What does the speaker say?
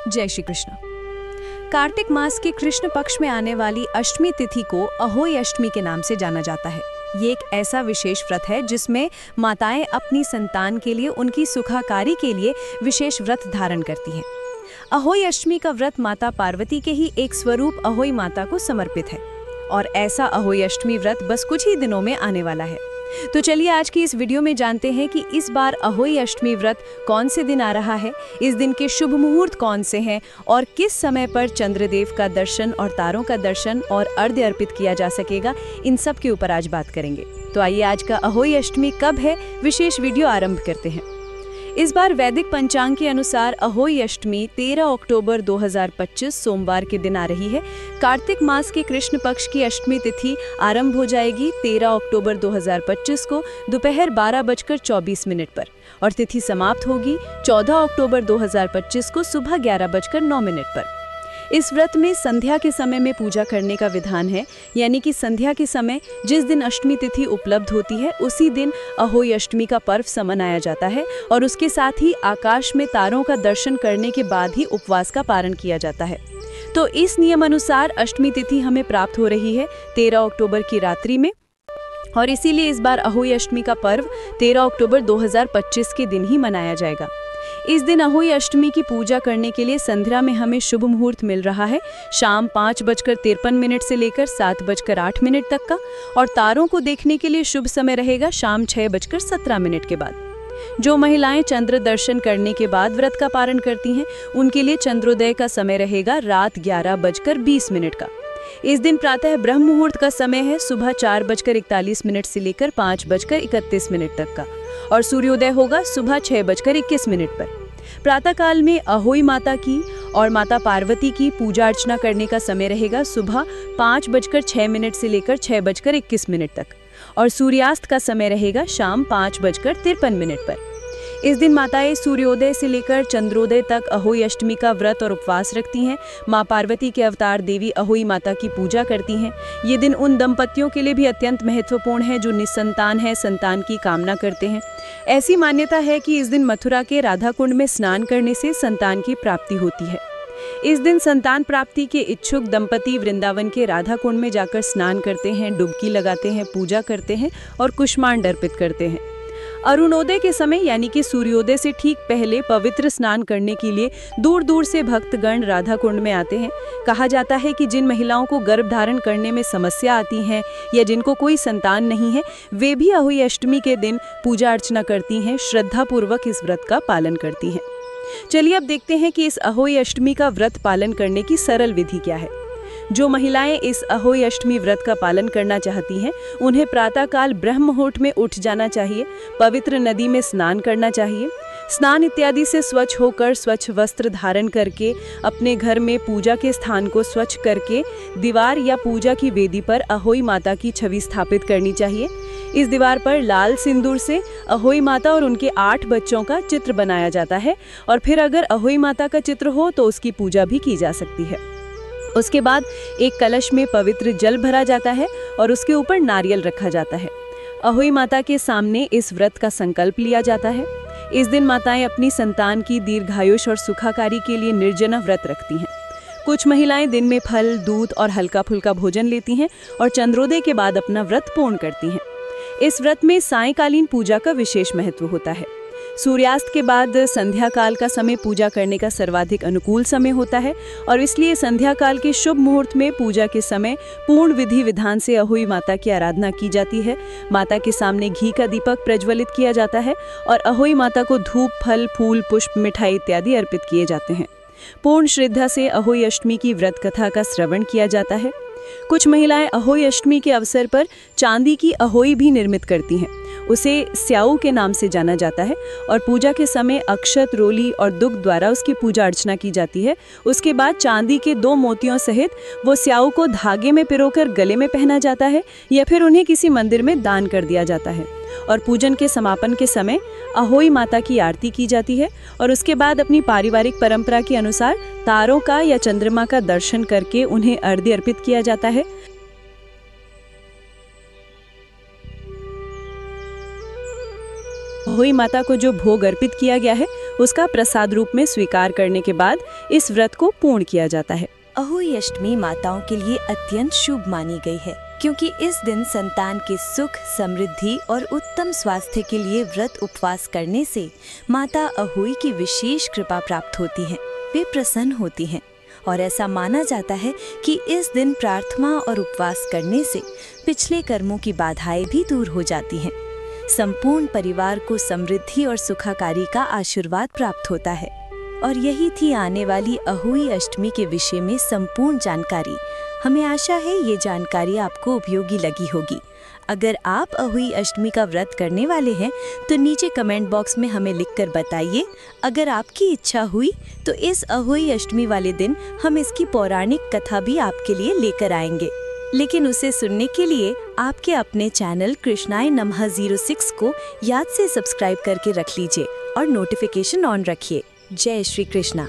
जय श्री कृष्ण। कार्तिक मास के कृष्ण पक्ष में आने वाली अष्टमी तिथि को अहोई अष्टमी के नाम से जाना जाता है। ये एक ऐसा विशेष व्रत है जिसमें माताएं अपनी संतान के लिए, उनकी सुखाकारी के लिए विशेष व्रत धारण करती हैं। अहोई अष्टमी का व्रत माता पार्वती के ही एक स्वरूप अहोई माता को समर्पित है और ऐसा अहोई अष्टमी व्रत बस कुछ ही दिनों में आने वाला है। तो चलिए आज की इस वीडियो में जानते हैं कि इस बार अहोई अष्टमी व्रत कौन से दिन आ रहा है, इस दिन के शुभ मुहूर्त कौन से हैं और किस समय पर चंद्रदेव का दर्शन और तारों का दर्शन और अर्घ्य अर्पित किया जा सकेगा। इन सब के ऊपर आज बात करेंगे। तो आइए आज का अहोई अष्टमी कब है, विशेष वीडियो आरंभ करते हैं। इस बार वैदिक पंचांग के अनुसार अहोई अष्टमी 13 अक्टूबर 2025 सोमवार के दिन आ रही है। कार्तिक मास के कृष्ण पक्ष की अष्टमी तिथि आरंभ हो जाएगी 13 अक्टूबर 2025 को दोपहर 12:24 पर और तिथि समाप्त होगी 14 अक्टूबर 2025 को सुबह 11:09 पर। इस व्रत में संध्या के समय में पूजा करने का विधान है, यानी कि संध्या के समय जिस दिन अष्टमी तिथि उपलब्ध होती है उसी दिन अहोई अष्टमी का पर्व मनाया जाता है और उसके साथ ही आकाश में तारों का दर्शन करने के बाद ही उपवास का पारण किया जाता है। तो इस नियम अनुसार अष्टमी तिथि हमें प्राप्त हो रही है 13 अक्टूबर की रात्रि में और इसीलिए इस बार अहोई अष्टमी का पर्व 13 अक्टूबर 2025 के दिन ही मनाया जाएगा। इस दिन अहोई अष्टमी की पूजा करने के लिए संध्या में हमें शुभ मुहूर्त मिल रहा है शाम 5:53 से लेकर 7:08 तक का और तारों को देखने के लिए शुभ समय रहेगा शाम 6:17 के बाद। जो महिलाएं चंद्र दर्शन करने के बाद व्रत का पारण करती हैं उनके लिए चंद्रोदय का समय रहेगा रात 11:20 का। इस दिन प्रातः ब्रह्म मुहूर्त का समय है सुबह 4:41 से लेकर 5:31 तक का और सूर्योदय होगा सुबह 6:21 पर। प्रातः काल में अहोई माता की और माता पार्वती की पूजा अर्चना करने का समय रहेगा सुबह 5:06 से लेकर 6:21 तक और सूर्यास्त का समय रहेगा शाम 5:53 पर। इस दिन माताएं सूर्योदय से लेकर चंद्रोदय तक अहोई अष्टमी का व्रत और उपवास रखती हैं। माँ पार्वती के अवतार देवी अहोई माता की पूजा करती हैं। ये दिन उन दंपतियों के लिए भी अत्यंत महत्वपूर्ण है जो निसंतान है, संतान की कामना करते हैं। ऐसी मान्यता है कि इस दिन मथुरा के राधा कुंड में स्नान करने से संतान की प्राप्ति होती है। इस दिन संतान प्राप्ति के इच्छुक दंपति वृंदावन के राधा कुंड में जाकर स्नान करते हैं, डुबकी लगाते हैं, पूजा करते हैं और कुष्मांड अर्पित करते हैं। अरुणोदय के समय यानी कि सूर्योदय से ठीक पहले पवित्र स्नान करने के लिए दूर दूर से भक्तगण राधा कुंड में आते हैं। कहा जाता है कि जिन महिलाओं को गर्भ धारण करने में समस्या आती है या जिनको कोई संतान नहीं है वे भी अहोई अष्टमी के दिन पूजा अर्चना करती हैं, श्रद्धापूर्वक इस व्रत का पालन करती हैं। चलिए अब देखते हैं कि इस अहोई अष्टमी का व्रत पालन करने की सरल विधि क्या है। जो महिलाएं इस अहोई अष्टमी व्रत का पालन करना चाहती हैं उन्हें प्रातःकाल ब्रह्म मुहूर्त में उठ जाना चाहिए, पवित्र नदी में स्नान करना चाहिए। स्नान इत्यादि से स्वच्छ होकर स्वच्छ वस्त्र धारण करके अपने घर में पूजा के स्थान को स्वच्छ करके दीवार या पूजा की वेदी पर अहोई माता की छवि स्थापित करनी चाहिए। इस दीवार पर लाल सिंदूर से अहोई माता और उनके 8 बच्चों का चित्र बनाया जाता है और फिर अगर अहोई माता का चित्र हो तो उसकी पूजा भी की जा सकती है। उसके बाद एक कलश में पवित्र जल भरा जाता है और उसके ऊपर नारियल रखा जाता है। अहोई माता के सामने इस व्रत का संकल्प लिया जाता है। इस दिन माताएं अपनी संतान की दीर्घायुष और सुखाकारी के लिए निर्जला व्रत रखती हैं। कुछ महिलाएं दिन में फल, दूध और हल्का फुल्का भोजन लेती हैं और चंद्रोदय के बाद अपना व्रत पूर्ण करती हैं। इस व्रत में सायंकालीन पूजा का विशेष महत्व होता है। सूर्यास्त के बाद संध्या काल का समय पूजा करने का सर्वाधिक अनुकूल समय होता है और इसलिए संध्या काल के शुभ मुहूर्त में पूजा के समय पूर्ण विधि विधान से अहोई माता की आराधना की जाती है। माता के सामने घी का दीपक प्रज्वलित किया जाता है और अहोई माता को धूप, फल, फूल, पुष्प, मिठाई इत्यादि अर्पित किए जाते हैं। पूर्ण श्रद्धा से अहोई अष्टमी की व्रत कथा का श्रवण किया जाता है। कुछ महिलाएं अहोई अष्टमी के अवसर पर चांदी की अहोई भी निर्मित करती हैं। उसे स्याऊ के नाम से जाना जाता है और पूजा के समय अक्षत, रोली और दुग्ध द्वारा उसकी पूजा अर्चना की जाती है। उसके बाद चांदी के 2 मोतियों सहित वो स्याऊ को धागे में पिरोकर गले में पहना जाता है या फिर उन्हें किसी मंदिर में दान कर दिया जाता है और पूजन के समापन के समय अहोई माता की आरती की जाती है और उसके बाद अपनी पारिवारिक परंपरा के अनुसार तारों का या चंद्रमा का दर्शन करके उन्हें अर्घ्य अर्पित किया जाता है। अहोई माता को जो भोग अर्पित किया गया है उसका प्रसाद रूप में स्वीकार करने के बाद इस व्रत को पूर्ण किया जाता है। अहोई अष्टमी माताओं के लिए अत्यंत शुभ मानी गई है, क्योंकि इस दिन संतान के सुख, समृद्धि और उत्तम स्वास्थ्य के लिए व्रत उपवास करने से माता अहोई की विशेष कृपा प्राप्त होती है। वे प्रसन्न होती हैं और ऐसा माना जाता है कि इस दिन प्रार्थना और उपवास करने से पिछले कर्मों की बाधाएं भी दूर हो जाती हैं। संपूर्ण परिवार को समृद्धि और सुखाकारी का आशीर्वाद प्राप्त होता है। और यही थी आने वाली अहोई अष्टमी के विषय में संपूर्ण जानकारी। हमें आशा है ये जानकारी आपको उपयोगी लगी होगी। अगर आप अहोई अष्टमी का व्रत करने वाले हैं तो नीचे कमेंट बॉक्स में हमें लिखकर बताइए। अगर आपकी इच्छा हुई तो इस अहोई अष्टमी वाले दिन हम इसकी पौराणिक कथा भी आपके लिए लेकर आएंगे, लेकिन उसे सुनने के लिए आपके अपने चैनल कृष्णाय नमः 06 को याद से सब्सक्राइब करके रख लीजिए और नोटिफिकेशन ऑन रखिए। जय श्री कृष्णा।